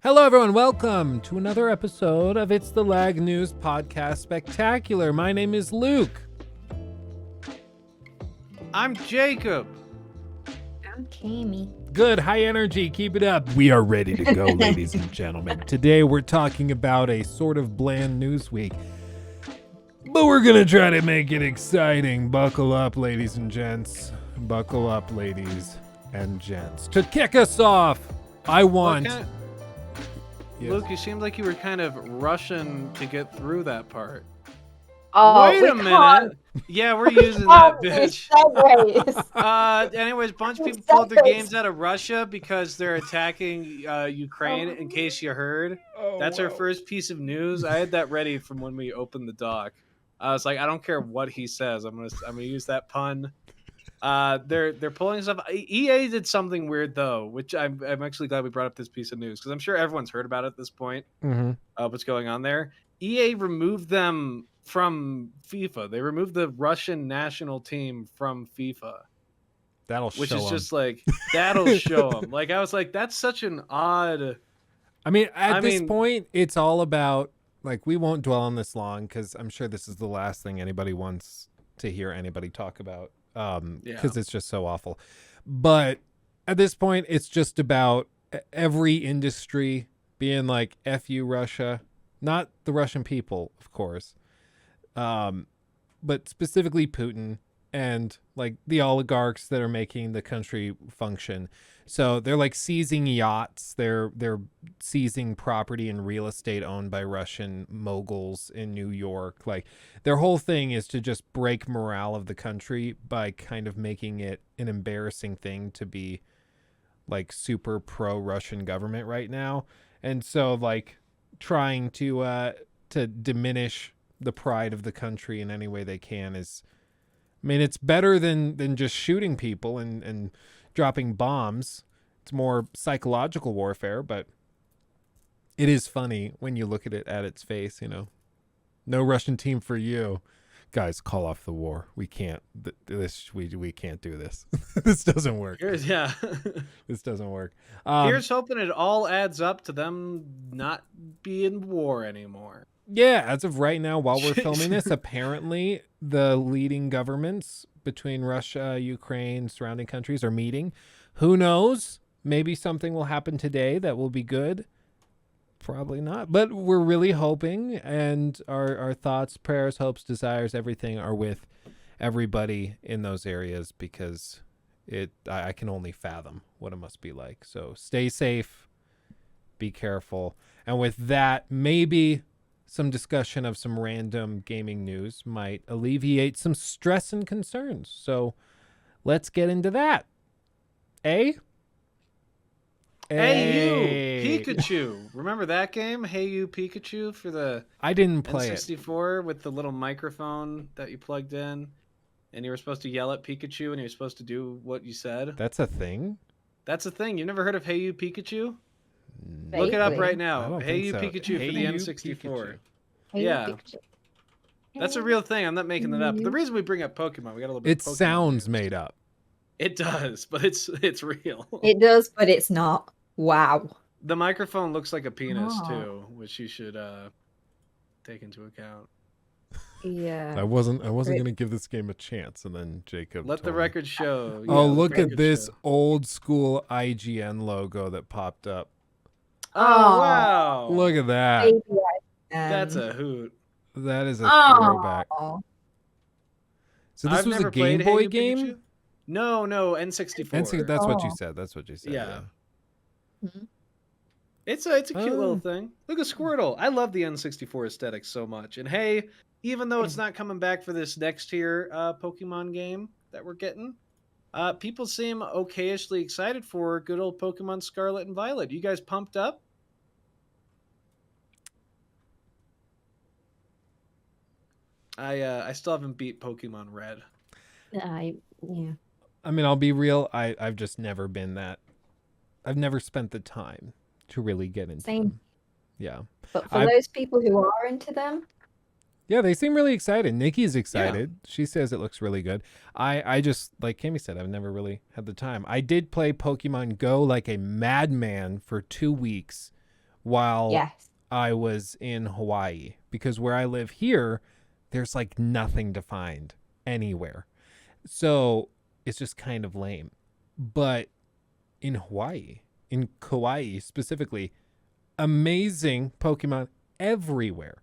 Hello, everyone. Welcome to another episode of It's the Lag News Podcast Spectacular. My name is Luke. I'm Jacob. I'm Cammy. Good, high energy. Keep it up. We are ready to go, ladies and gentlemen. Today, we're talking about a sort of bland news week, but we're going to try to make it exciting. Buckle up, ladies and gents. Buckle up, ladies and gents. To kick us off, I want... Yes. Luke, you seemed like you were kind of rushing to get through that part. Oh, Wait a minute. Yeah, we're using that, bitch. Anyways, a bunch of people pulled their games out of Russia because they're attacking Ukraine, in case you heard. That's our first piece of news. I had that ready from when we opened the doc. I was like, I don't care what he says. I'm gonna use that pun. They're pulling stuff. EA did something weird though, which I'm actually glad we brought up this piece of news because I'm sure everyone's heard about it at this point. What's going on there? EA removed them from FIFA. They removed the Russian national team from FIFA. Which is just like that'll show them. Like I was like, that's such an odd. I mean, at this point, it's all about like we won't dwell on this long because I'm sure this is the last thing anybody wants to hear anybody talk about. Because it's just so awful. But at this point, it's just about every industry being like, F you, Russia. Not the Russian people, of course. But specifically Putin and like the oligarchs that are making the country function. So they're like seizing yachts. They're seizing property and real estate owned by Russian moguls in New York. Like their whole thing is to just break morale of the country by kind of making it an embarrassing thing to be like super pro-Russian government right now. And so like trying to diminish the pride of the country in any way they can is, I mean, it's better than just shooting people and dropping bombs. It's more psychological warfare, but it is funny when you look at it at its face, you know. No Russian team for you. Guys, call off the war. We can't we can't do this. This doesn't work. This doesn't work. Here's hoping it all adds up to them not being war anymore. Yeah, as of right now, while we're filming this, apparently the leading governments between Russia, Ukraine, surrounding countries are meeting. Who knows? Maybe something will happen today that will be good. Probably not. But we're really hoping, and our thoughts, prayers, hopes, desires, everything are with everybody in those areas because I can only fathom what it must be like. So stay safe, be careful. And with that, maybe some discussion of some random gaming news might alleviate some stress and concerns. So let's get into that. Hey You Pikachu. Remember that game? Hey You Pikachu for the I didn't play N64 with the little microphone that you plugged in and you were supposed to yell at Pikachu and you were supposed to do what you said. That's a thing? That's a thing. You never heard of Hey You Pikachu? Vaguely. Look it up right now. Hey You so. Pikachu Hey for the You N64. Pikachu. Yeah. That's a real thing. I'm not making that up. The reason we bring up Pokemon, we got a little bit. It sounds made up. It does, but it's real. It does, but it's not. Wow. The microphone looks like a penis too, which you should take into account. Yeah. I wasn't gonna give this game a chance, and then Jacob. Let the record show. Oh, look at this old school IGN logo that popped up. Oh wow! Look at that. That's a hoot. That is a throwback. So this was a Game Boy game? Pikachu? No, N64. That's what you said. That's what you said. Yeah. Mm-hmm. It's a cute little thing. Look at Squirtle. I love the N64 aesthetic so much. And hey, even though it's not coming back for this next tier Pokemon game that we're getting, people seem okayishly excited for good old Pokemon Scarlet and Violet. You guys pumped up? I still haven't beat Pokemon Red. Yeah. I mean, I'll be real. I've just never been that. I've never spent the time to really get into them. Yeah. But for those people who are into them, Yeah, they seem really excited. Nikki's excited. Yeah. She says it looks really good. I just, like Kimmy said, I've never really had the time. I did play Pokemon Go like a madman for 2 weeks, while Yes. I was in Hawaii, because where I live here, there's like nothing to find anywhere. So it's just kind of lame. But in Hawaii, in Kauai specifically, amazing Pokemon everywhere.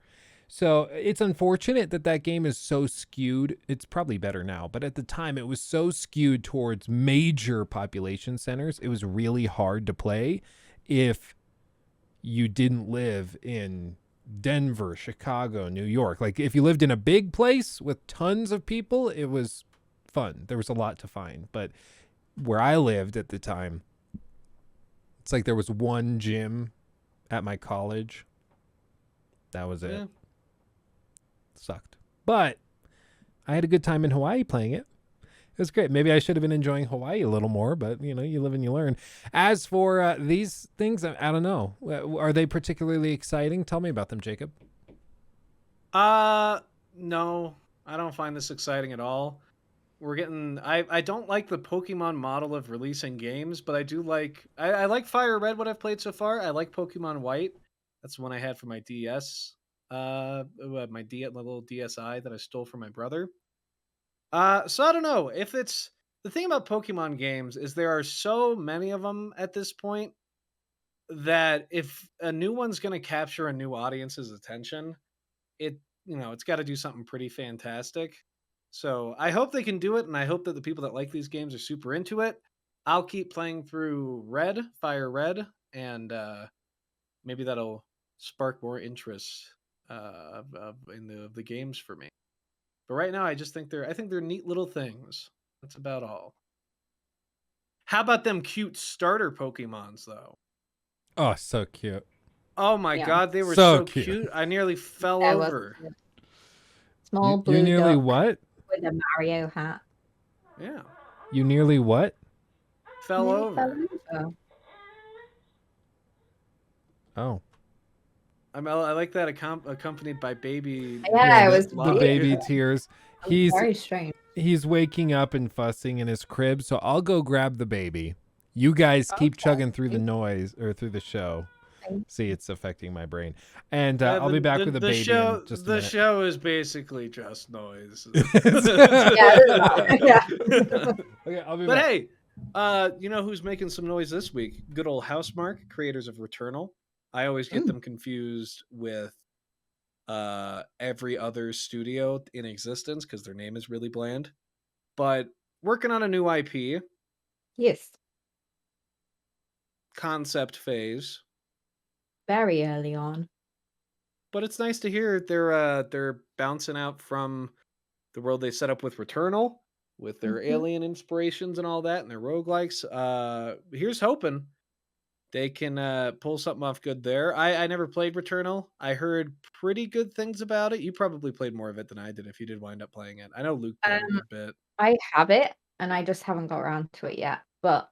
So it's unfortunate that that game is so skewed. It's probably better now, but at the time it was so skewed towards major population centers. It was really hard to play if you didn't live in Denver, Chicago, New York. Like if you lived in a big place with tons of people, it was fun. There was a lot to find. But where I lived at the time, it's like there was one gym at my college. That was it. Yeah. Sucked. But I had a good time in Hawaii playing it. It was great. Maybe I should have been enjoying Hawaii a little more, but you know, you live and you learn. As for these things, I don't know. Are they particularly exciting? Tell me about them, Jacob. No, I don't find this exciting at all. We're getting. I don't like the Pokemon model of releasing games, but I do like. I like Fire Red. What I've played so far. I like Pokemon White. That's the one I had for my DS. My little DSi that I stole from my brother. So I don't know if it's the thing about Pokemon games is there are so many of them at this point that if a new one's going to capture a new audience's attention, it's got to do something pretty fantastic. So I hope they can do it, and I hope that the people that like these games are super into it. I'll keep playing through Fire Red, and maybe that'll spark more interest in the games for me. But right now, I think they're neat little things. That's about all. How about them cute starter Pokemons, though? Oh, so cute. Oh my Yeah. god, they were So so cute. cute. I nearly fell That was over. good. Small blue you nearly duck what? with a Mario hat. Yeah, You nearly what? fell Nearly over. fell over. Oh. I like that accompanied by baby. Yeah, it the, was the loud. baby weird. tears. It was very strange. He's waking up and fussing in his crib, so I'll go grab the baby. You guys keep Okay. chugging through the noise or through the show. See, it's affecting my brain. And I'll be back with the baby show, in just a the minute. show is basically just noise. Yeah, it doesn't matter. Yeah. Okay, I'll be But back. hey, you know who's making some noise this week? Good old Housemarque, creators of Returnal. I always get them confused with every other studio in existence because their name is really bland. But working on a new IP, Yes. concept phase. Very early on. But it's nice to hear they're bouncing out from the world they set up with Returnal, with their alien inspirations and all that, and their roguelikes. Here's hoping they can pull something off good there. I never played Returnal. I heard pretty good things about it. You probably played more of it than I did if you did wind up playing it. I know Luke played a good bit. I have it, and I just haven't got around to it yet. But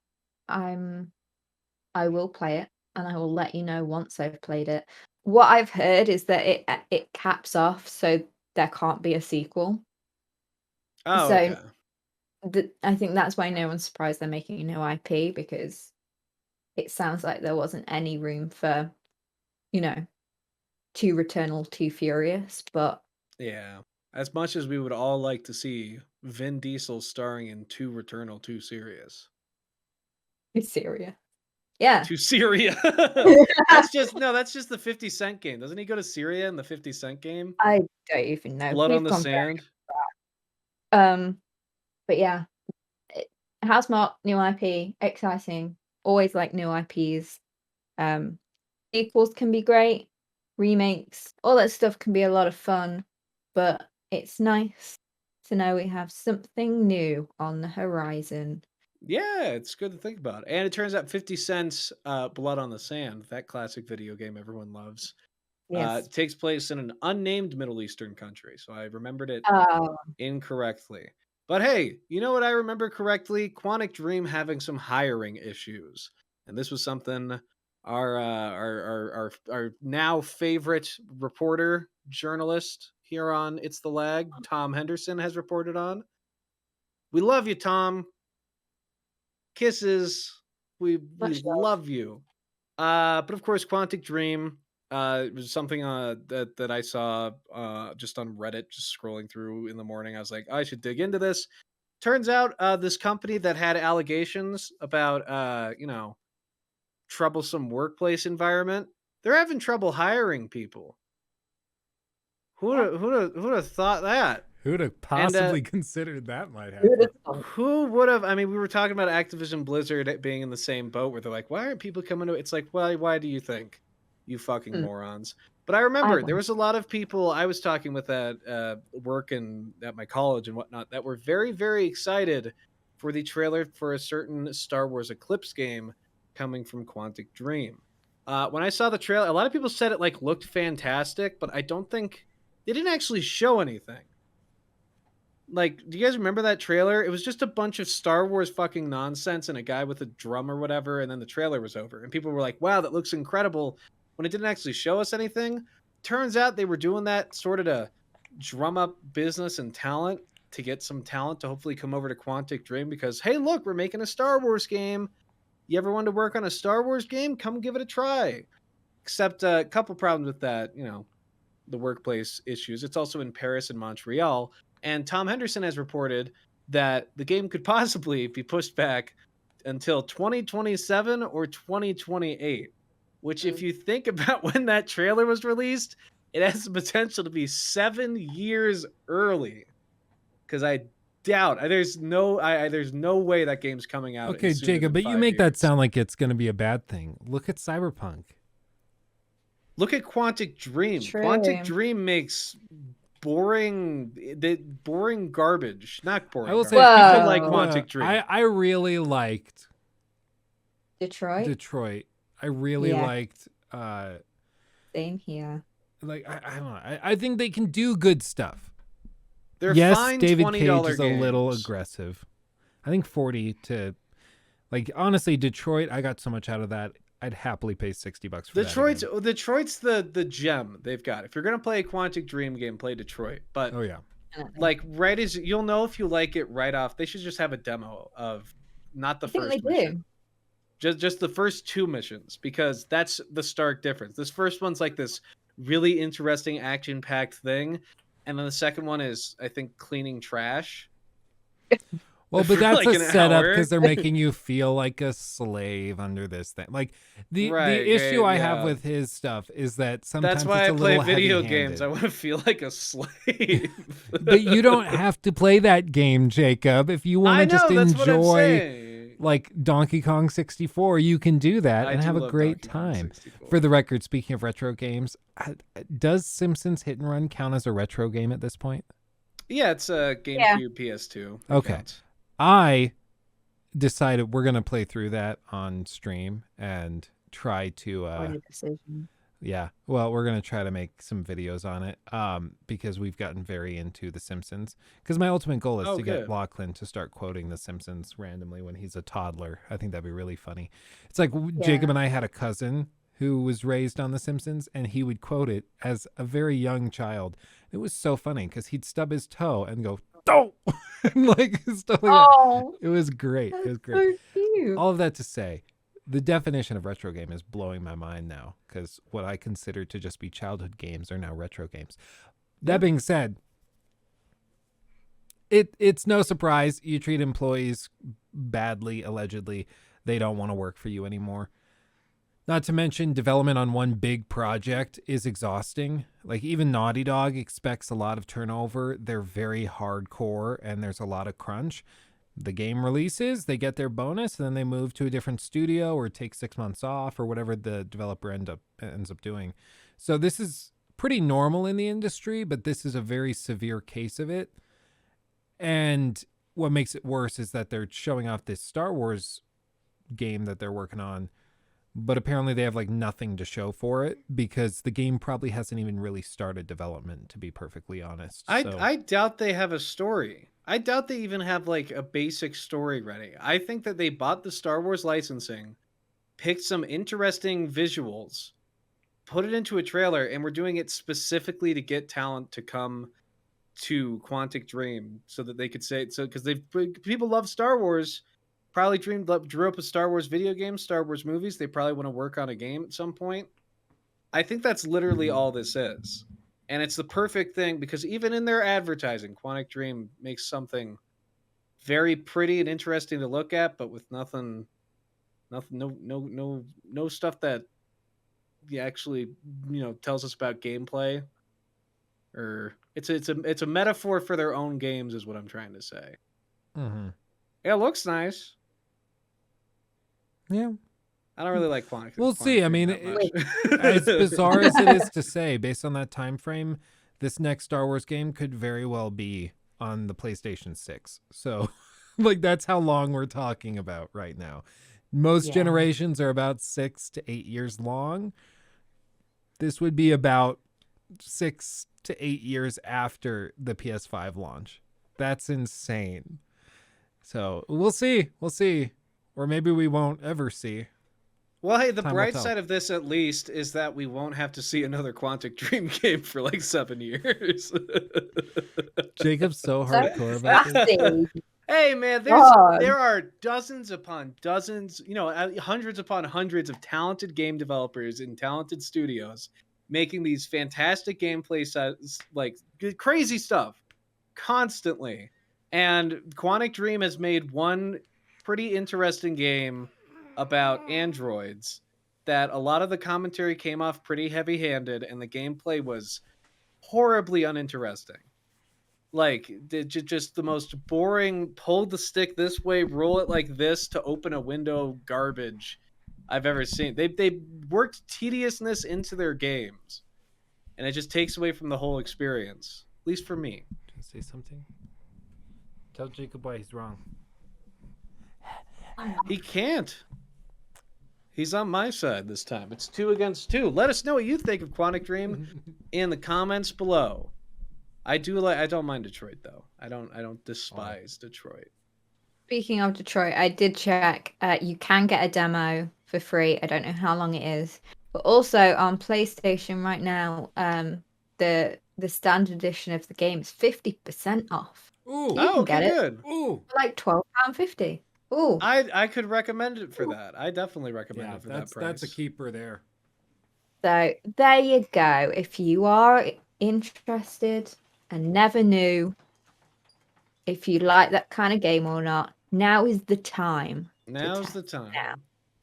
I will play it, and I will let you know once I've played it. What I've heard is that it caps off, so there can't be a sequel. Oh, So okay. I think that's why no one's surprised they're making a new IP, because it sounds like there wasn't any room for, Too Returnal, Too Furious, but Yeah. As much as we would all like to see Vin Diesel starring in Too Returnal, Too Serious. it's serious. Yeah. To Syria. That's just the 50 Cent game. Doesn't he go to Syria in the 50 Cent game? I don't even know. Blood We've on the gone very Sand. But yeah, Housemarque, new IP, exciting. Always like new IPs. Sequels can be great. Remakes, all that stuff can be a lot of fun. But it's nice to know we have something new on the horizon. Yeah, it's good to think about. And it turns out 50 Cent's Blood on the Sand, that classic video game everyone loves, Yes. takes place in an unnamed Middle Eastern country. So I remembered it Oh, incorrectly. But hey, you know what I remember correctly? Quantic Dream having some hiring issues. And this was something our now favorite reporter, journalist here on It's the Lag, Tom Henderson, has reported on. We love you, Tom. Kisses. We Much love. love you. But of course, Quantic Dream it was something that I saw just on Reddit, just scrolling through in the morning. I was like, I should dig into this. Turns out this company that had allegations about troublesome workplace environment, they're having trouble hiring people. Who'd have thought that? Who'd have And possibly considered that might happen? who would have? I mean, we were talking about Activision Blizzard being in the same boat where they're like, why aren't people coming to it? It's like, why do you think? You fucking Mm. morons. But I remember there won't. was a lot of people I was talking with at work and at my college and whatnot that were very, very excited for the trailer for a certain Star Wars Eclipse game coming from Quantic Dream. When I saw the trailer, a lot of people said it like looked fantastic, but I don't think they didn't actually show anything. Like, do you guys remember that trailer? It was just a bunch of Star Wars fucking nonsense and a guy with a drum or whatever, and then the trailer was over. And people were like, wow, that looks incredible, when it didn't actually show us anything. Turns out they were doing that sort of to drum up business and talent, to get some talent to hopefully come over to Quantic Dream because, hey, look, we're making a Star Wars game. You ever wanted to work on a Star Wars game? Come give it a try. Except a couple problems with that, the workplace issues. It's also in Paris and Montreal. And Tom Henderson has reported that the game could possibly be pushed back until 2027 or 2028, which, if you think about when that trailer was released, it has the potential to be 7 years early. Because I doubt there's no way that game's coming out. Okay, Jacob, but you make that sound like it's going to be a bad thing. Look at Cyberpunk. Look at Quantic Dream. True. Quantic Dream makes boring garbage. Not boring. I will say, people like Quantic Dream. I really liked Detroit. I really liked. Same here. Like I don't know. I think they can do good stuff. They're yes, fine David $20 Cage is games. a little aggressive. I think 40 to, like, honestly, Detroit. I got so much out of that. I'd happily pay $60 for Detroit's that. Detroit's the gem they've got. If you're gonna play a Quantic Dream game, play Detroit. But Oh yeah. like right as you'll know if you like it right off. They should just have a demo of not the first mission. Just the first 2 missions, because that's the stark difference. This first one's like this really interesting action-packed thing, and then the second one is, I think, cleaning trash. Well, but that's like a setup because they're making you feel like a slave under this thing. Like the issue I have with his stuff is that sometimes that's why it's I a play little video heavy-handed. games. I want to feel like a slave. But you don't have to play that game, Jacob. If you want to just enjoy like Donkey Kong 64, you can do that and have a great time. For the record, speaking of retro games, does Simpsons Hit and Run count as a retro game at this point? Yeah, it's a GameCube, PS2. Okay. I decided we're going to play through that on stream and try to yeah, well, we're going to try to make some videos on it because we've gotten very into The Simpsons. Because my ultimate goal is to get Lachlan to start quoting The Simpsons randomly when he's a toddler. I think that'd be really funny. It's like Jacob and I had a cousin who was raised on The Simpsons, and he would quote it as a very young child. It was so funny because he'd stub his toe and go, "Oh!" and like stuff like that. It was great. It was great. So cute. All of that to say, the definition of retro game is blowing my mind now, because what I consider to just be childhood games are now retro games. That being said, it's no surprise you treat employees badly. Allegedly, they don't want to work for you anymore. Not to mention, development on one big project is exhausting. Like, even Naughty Dog expects a lot of turnover. They're very hardcore, and there's a lot of crunch. The game releases, they get their bonus, and then they move to a different studio or take 6 months off or whatever the developer ends up doing. So this is pretty normal in the industry, but this is a very severe case of it. And what makes it worse is that they're showing off this Star Wars game that they're working on, but apparently they have like nothing to show for it because the game probably hasn't even really started development, to be perfectly honest. I doubt they have a story. I doubt they even have like a basic story ready. I think that they bought the Star Wars licensing, picked some interesting visuals, put it into a trailer, and we're doing it specifically to get talent to come to Quantic Dream so that they could say, so because people love Star Wars, probably drew up a Star Wars video game, Star Wars movies. They probably want to work on a game at some point. I think that's literally all this is. And it's the perfect thing because even in their advertising, Quantic Dream makes something very pretty and interesting to look at, but with nothing, no stuff that actually, tells us about gameplay. Or it's a metaphor for their own games, is what I'm trying to say. Mm-hmm. Yeah, it looks nice. Yeah. I don't really like Quantic. We'll see. I mean, as bizarre as it is to say, based on that time frame, this next Star Wars game could very well be on the PlayStation 6. So, like, that's how long we're talking about right now. Most generations are about 6 to 8 years long. This would be about 6 to 8 years after the PS5 launch. That's insane. So, we'll see. We'll see. Or maybe we won't ever see. Well, hey, the bright side of this, at least, is that we won't have to see another Quantic Dream game for like 7 years. Jacob's so hardcore about this. Hey, man, there are dozens upon dozens, hundreds upon hundreds of talented game developers in talented studios making these fantastic gameplay sets, like crazy stuff, constantly. And Quantic Dream has made one pretty interesting game about androids that a lot of the commentary came off pretty heavy-handed and the gameplay was horribly uninteresting. Like, just the most boring, pull the stick this way, roll it like this to open a window garbage I've ever seen. They worked tediousness into their games, and it just takes away from the whole experience, at least for me. Can I say something? Tell Jacob why he's wrong. He can't. He's on my side this time. It's 2 against 2. Let us know what you think of Quantic Dream in the comments below. I don't mind Detroit though. I don't despise Detroit. Speaking of Detroit, I did check. You can get a demo for free. I don't know how long it is, but also on PlayStation right now, the standard edition of the game is 50% off. Ooh, you can get it. Good. Ooh, for like £12.50. Ooh, I could recommend it for that. I definitely recommend it for that price. That's a keeper there. So there you go. If you are interested and never knew if you like that kind of game or not, now is the time. Now's the time. Now.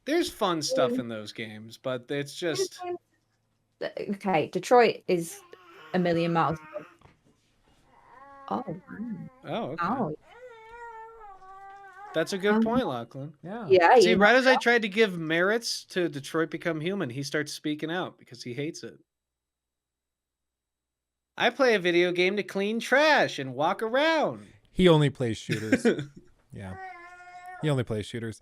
There's fun stuff in those games, but it's just... Okay, Detroit is a million miles away. Oh, wow. Okay. Oh. That's a good point, Lachlan. Yeah. See, right as I tried to give merits to Detroit Become Human, he starts speaking out because he hates it. I play a video game to clean trash and walk around. He only plays shooters. Yeah. He only plays shooters.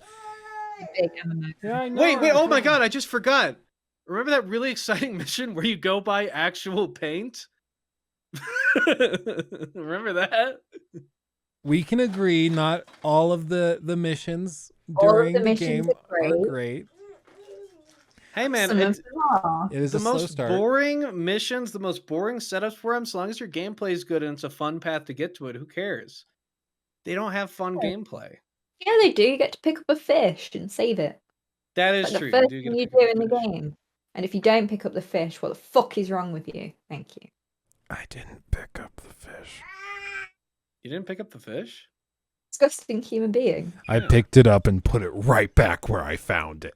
Big MMO. Yeah, I know. Wait, oh my god, I just forgot. Remember that really exciting mission where you go buy actual paint? Remember that? We can agree not all of the missions during the game are great. Hey man, it is the a slow most start. boring missions, the most boring setups for them, as long as your gameplay is good and it's a fun path to get to it, who cares? They don't have fun gameplay. Yeah, they do. You get to pick up a fish and save it. That is true. The first thing you do in the game. And if you don't pick up the fish, what the fuck is wrong with you? Thank you. I didn't pick up the fish. You didn't pick up the fish? Disgusting human being. I picked it up and put it right back where I found it.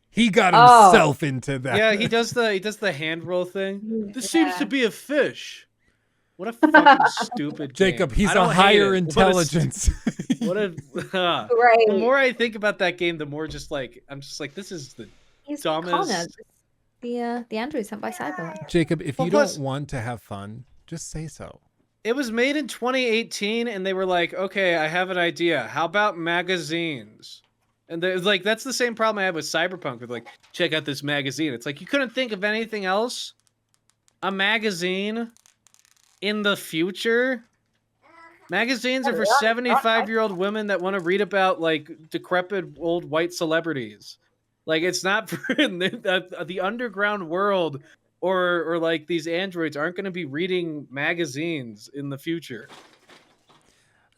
He got himself into that. Yeah, he does the hand roll thing. This seems to be a fish. What a fucking stupid Jacob, game. he's a higher intelligence. The more I think about that game, the more I'm just like, this is the dumbest. The android sent by Cyberlight. Jacob, if you don't want to have fun, just say so. It was made in 2018, and they were like, okay, I have an idea. How about magazines? And that's the same problem I had with Cyberpunk with like, check out this magazine. It's like, you couldn't think of anything else? A magazine in the future? Magazines are for 75-year-old women that want to read about like decrepit old white celebrities. Like, it's not for the underground world or like these androids aren't going to be reading magazines in the future.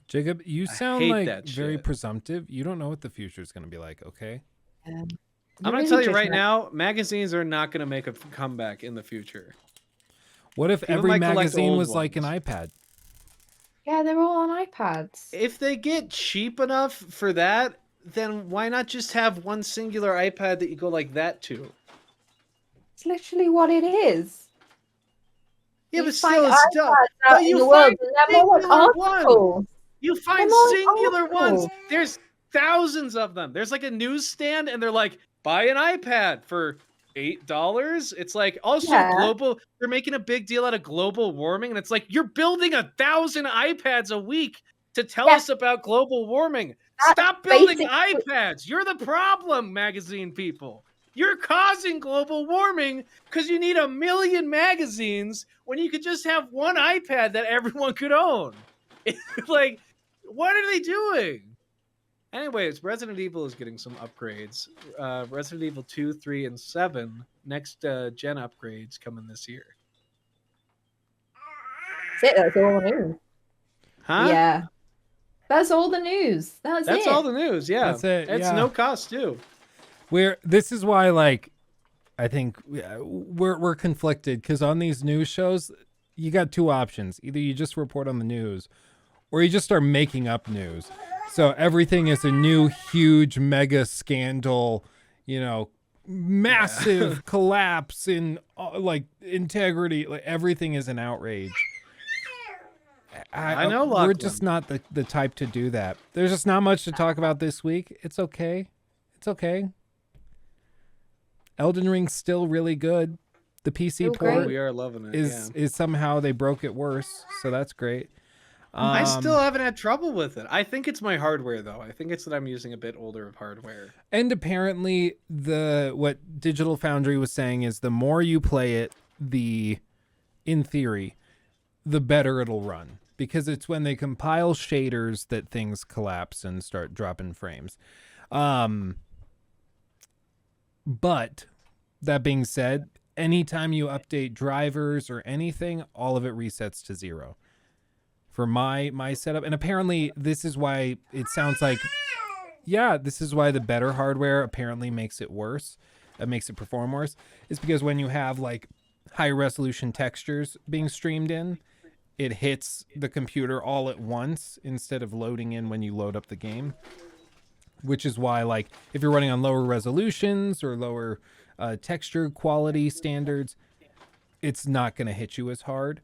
Jacob, you sound hate like that very shit. presumptive. You don't know what the future is going to be like, okay? I'm going to tell you right now, magazines are not going to make a comeback in the future. What if People every might collect magazine old was like an ones. iPad? Yeah, they're all on iPads. If they get cheap enough for that, then why not just have one singular iPad that you go like that to? It's literally what it is. Yeah, You but find still, it's still. iPads out But in you the world, find and they're more like singular ones. articles. You find They're more like singular ones. articles. There's thousands of them. There's like a newsstand, and they're like, buy an iPad for $8. It's like also Yeah. global. They're making a big deal out of global warming, and it's like you're building 1,000 iPads a week to tell us about global warming. Stop building iPads. You're the problem, magazine people. You're causing global warming because you need 1 million magazines when you could just have one iPad that everyone could own. Like, what are they doing? Anyways, Resident Evil is getting some upgrades. Resident Evil 2, 3, and 7 next gen upgrades coming this year. That's it. That's all the news. Huh? Yeah. That's all the news. That's it. all the news. Yeah. That's it. It's yeah. no cost too. This is why, like, I think we're conflicted because on these news shows, you got two options. Either you just report on the news, or you just start making up news. So everything is a new, huge, mega scandal. You know, massive collapse in like integrity. Like everything is an outrage. I know, Lachlan. We're just not the type to do that. There's just not much to talk about this week. It's okay. It's okay. Elden Ring's still really good. The PC port we are loving it. is somehow they broke it worse, so that's great. I still haven't had trouble with it. I think it's my hardware though. I think it's that I'm using a bit older of hardware. And apparently what Digital Foundry was saying is the more you play it, in theory, the better it'll run. Because it's when they compile shaders that things collapse and start dropping frames. But that being said, anytime you update drivers or anything, all of it resets to 0 for my setup. And apparently this is why it sounds like, this is why the better hardware apparently makes it worse. It makes it perform worse. Is because when you have like high resolution textures being streamed in, it hits the computer all at once instead of loading in when you load up the game. Which is why, like, if you're running on lower resolutions or lower texture quality standards, it's not going to hit you as hard.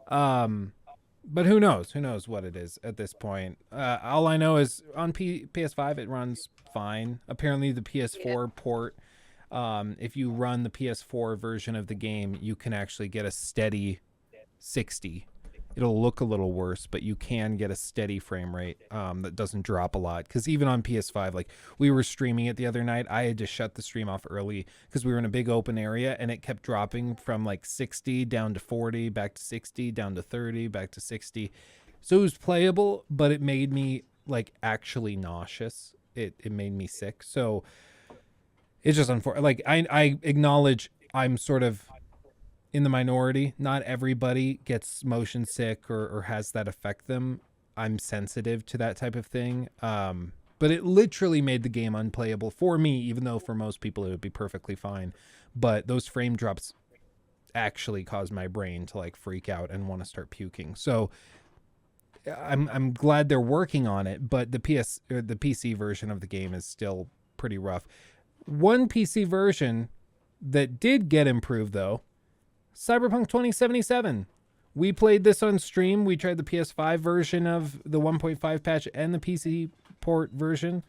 But who knows? Who knows what it is at this point? All I know is on PS5, it runs fine. Apparently, the PS4 port, if you run the PS4 version of the game, you can actually get a steady 60. It'll look a little worse, but you can get a steady frame rate that doesn't drop a lot. Because even on PS5, like we were streaming it the other night, I had to shut the stream off early because we were in a big open area and it kept dropping from like 60 down to 40, back to 60, down to 30, back to 60. So it was playable, but it made me like actually nauseous. It made me sick. So it's just unfortunate. Like I acknowledge I'm sort of in the minority. Not everybody gets motion sick or has that affect them. I'm sensitive to that type of thing. But it literally made the game unplayable for me, even though for most people it would be perfectly fine. But those frame drops actually caused my brain to like freak out and want to start puking. So I'm glad they're working on it, but the PC version of the game is still pretty rough. One PC version that did get improved though, Cyberpunk 2077. We played this on stream. We tried the PS5 version of the 1.5 patch and the PC port version.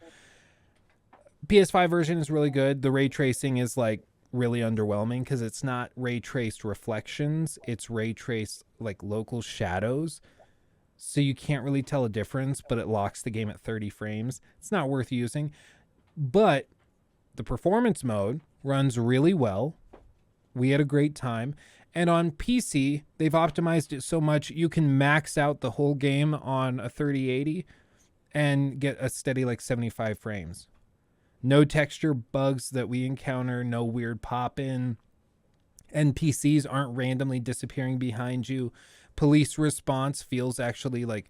PS5 version is really good. The ray tracing is like really underwhelming because it's not ray traced reflections. It's ray traced like local shadows. So you can't really tell a difference, but it locks the game at 30 frames. It's not worth using. But the performance mode runs really well. We had a great time. And on PC, they've optimized it so much you can max out the whole game on a 3080 and get a steady like 75 frames. No texture bugs that we encounter, no weird pop-in. NPCs aren't randomly disappearing behind you. Police response feels actually like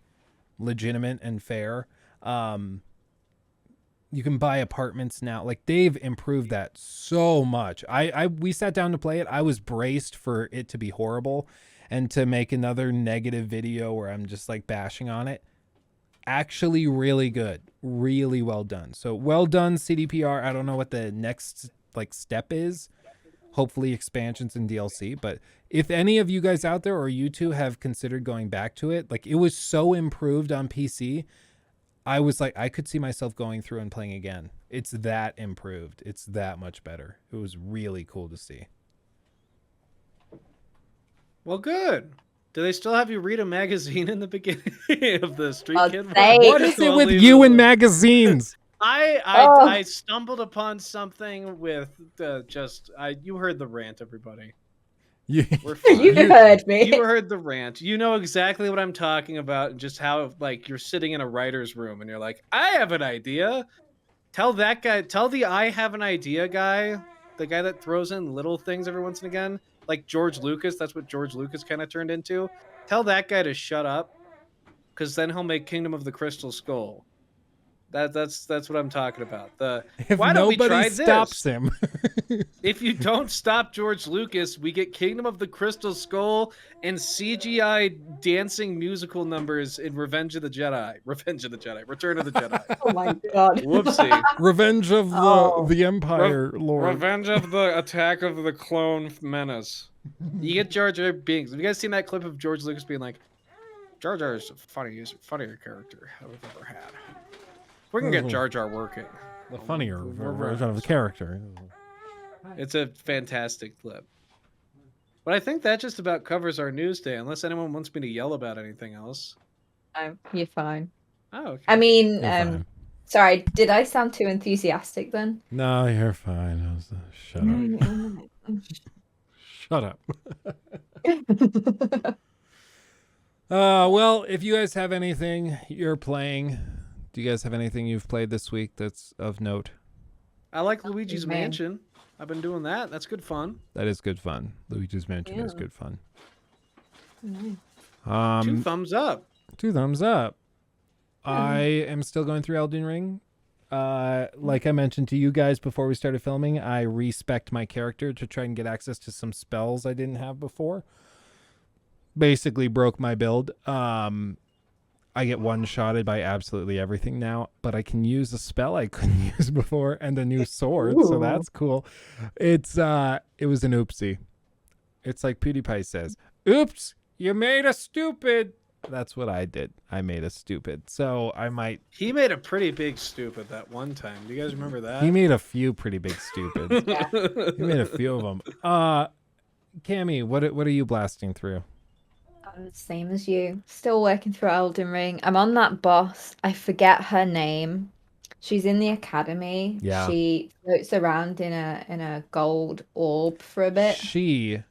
legitimate and fair. You can buy apartments now. Like, they've improved that so much. We sat down to play it. I was braced for it to be horrible and to make another negative video where I'm just like bashing on it. Actually really good. Really well done. So well done, CDPR. I don't know what the next like step is. Hopefully expansions and DLC. But if any of you guys out there or you two have considered going back to it, like, it was so improved on PC. I was like, I could see myself going through and playing again. It's that improved. It's that much better. It was really cool to see. Well, good. Do they still have you read a magazine in the beginning of the Street Kid? What is it with you and magazines? I stumbled upon something with you heard the rant, everybody. You heard me. You heard the rant. You know exactly what I'm talking about, and just how, like, you're sitting in a writer's room and you're like, I have an idea. Tell the I have an idea guy, the guy that throws in little things every once and again, like George Lucas. That's what George Lucas kind of turned into. Tell that guy to shut up, because then he'll make Kingdom of the Crystal Skull. That's what I'm talking about. Why don't we try this? Stops him. If you don't stop George Lucas, we get Kingdom of the Crystal Skull and CGI dancing musical numbers in Return of the Jedi. Oh my god. Whoopsie. Revenge of the Empire Lord. Revenge of the Attack of the Clone Menace. You get Jar Jar Binks. Have you guys seen that clip of George Lucas being like, Jar Jar is the funnier character we've ever had. We can get Jar Jar working. The funnier version of the character. It's a fantastic clip. But I think that just about covers our news day, unless anyone wants me to yell about anything else. You're fine. Oh, okay. I mean, sorry, did I sound too enthusiastic then? No, you're fine. Shut up. Shut up. Well, if you guys have anything you're playing, do you guys have anything you've played this week that's of note? I like Luigi's Mansion. I've been doing that. That's good fun. That is good fun. Luigi's Mansion is good fun. Nice. 2 thumbs up. 2 thumbs up. I am still going through Elden Ring. Like I mentioned to you guys before we started filming, I respect my character to try and get access to some spells I didn't have before. Basically broke my build. I get one-shotted by absolutely everything now, but I can use a spell I couldn't use before and a new sword, so that's cool. It was an oopsie. It's like PewDiePie says, oops, you made a stupid. That's what I did. I made a stupid. So I might... He made a pretty big stupid that one time. Do you guys remember that? He made a few pretty big stupids. He made a few of them. Cammy, what are you blasting through? Same as you. Still working through Elden Ring. I'm on that boss. I forget her name. She's in the academy. Yeah. She floats around in a gold orb for a bit. She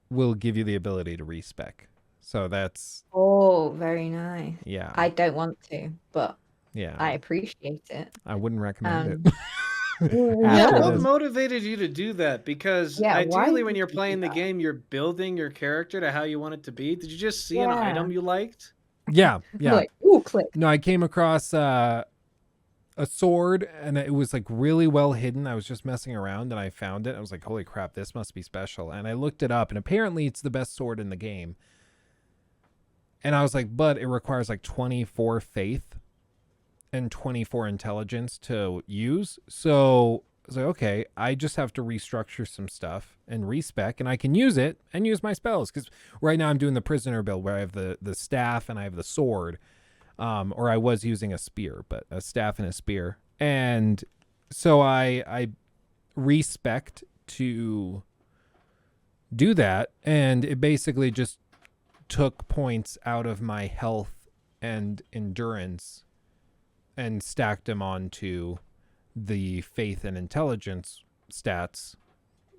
will give you the ability to respec. So that's... Oh, very nice. Yeah. I don't want to, but yeah, I appreciate it. I wouldn't recommend it. What motivated you to do that? Because ideally when you're playing the game, you're building your character to how you want it to be. Did you just see an item you liked? Yeah. Like, ooh, click. No, I came across a sword and it was like really well hidden. I was just messing around and I found it. I was like, holy crap, this must be special. And I looked it up and apparently it's the best sword in the game. And I was like, but it requires like 24 faith and 24 intelligence to use. So I was like, okay, I just have to restructure some stuff and respec, and I can use it and use my spells. Because right now I'm doing the prisoner build where I have the staff and I have the sword. Or I was using a spear, but a staff and a spear. And so I respect to do that, and it basically just took points out of my health and endurance and stacked them onto the faith and intelligence stats.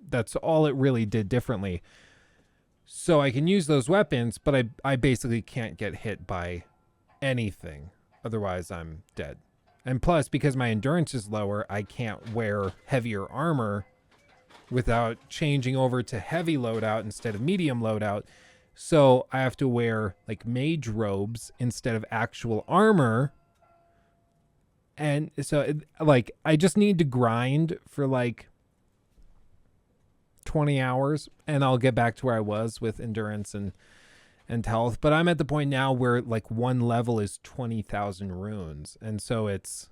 That's all it really did differently. So I can use those weapons, but I basically can't get hit by anything. Otherwise, I'm dead. And plus, because my endurance is lower, I can't wear heavier armor without changing over to heavy loadout instead of medium loadout, So I have to wear like mage robes instead of actual armor. And so like I just need to grind for like 20 hours and I'll get back to where I was with endurance and health. But I'm at the point now where like one level is 20,000 runes. And so it's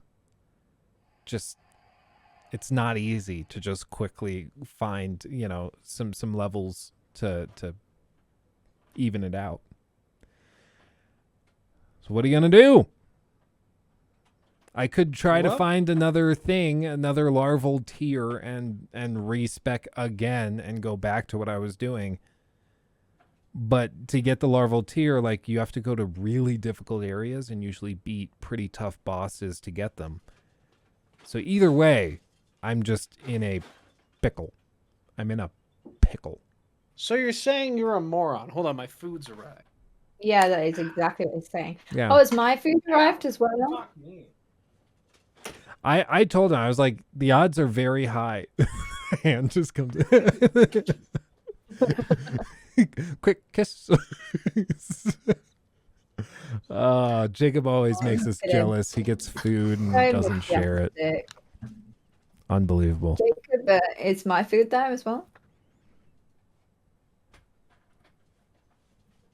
not easy to just quickly find, some levels to even it out. So what are you going to do? I could try to find another thing, another larval tier and respec again and go back to what I was doing. But to get the larval tier, like you have to go to really difficult areas and usually beat pretty tough bosses to get them. So either way, I'm just in a pickle. I'm in a pickle. So you're saying you're a moron. Hold on, my food's arrived. Yeah, that is exactly what he's saying. Yeah. Oh, has my food arrived as well? Fuck me. I told him, I was like, the odds are very high. Hand just comes quick kiss. Jacob always makes us jealous. He gets food and doesn't share it. Unbelievable. Jacob, is my food there as well?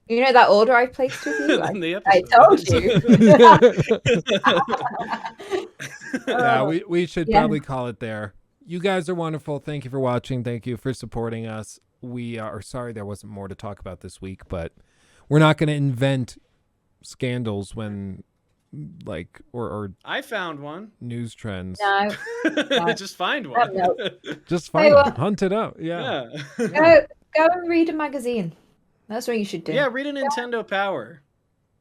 You know that order I placed with you? I told you. Yeah, we should probably call it there. You guys are wonderful. Thank you for watching. Thank you for supporting us. We are sorry there wasn't more to talk about this week, but we're not going to invent scandals when or I found one. News trends. No. Just find one. No. Just find it. Hunt it up. Yeah. Go and read a magazine. That's what you should do. Yeah, read a Nintendo Power.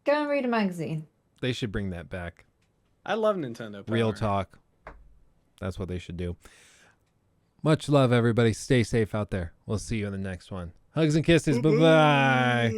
Go and read a magazine. They should bring that back. I love Nintendo Power. Real talk. That's what they should do. Much love, everybody. Stay safe out there. We'll see you in the next one. Hugs and kisses. Bye-bye.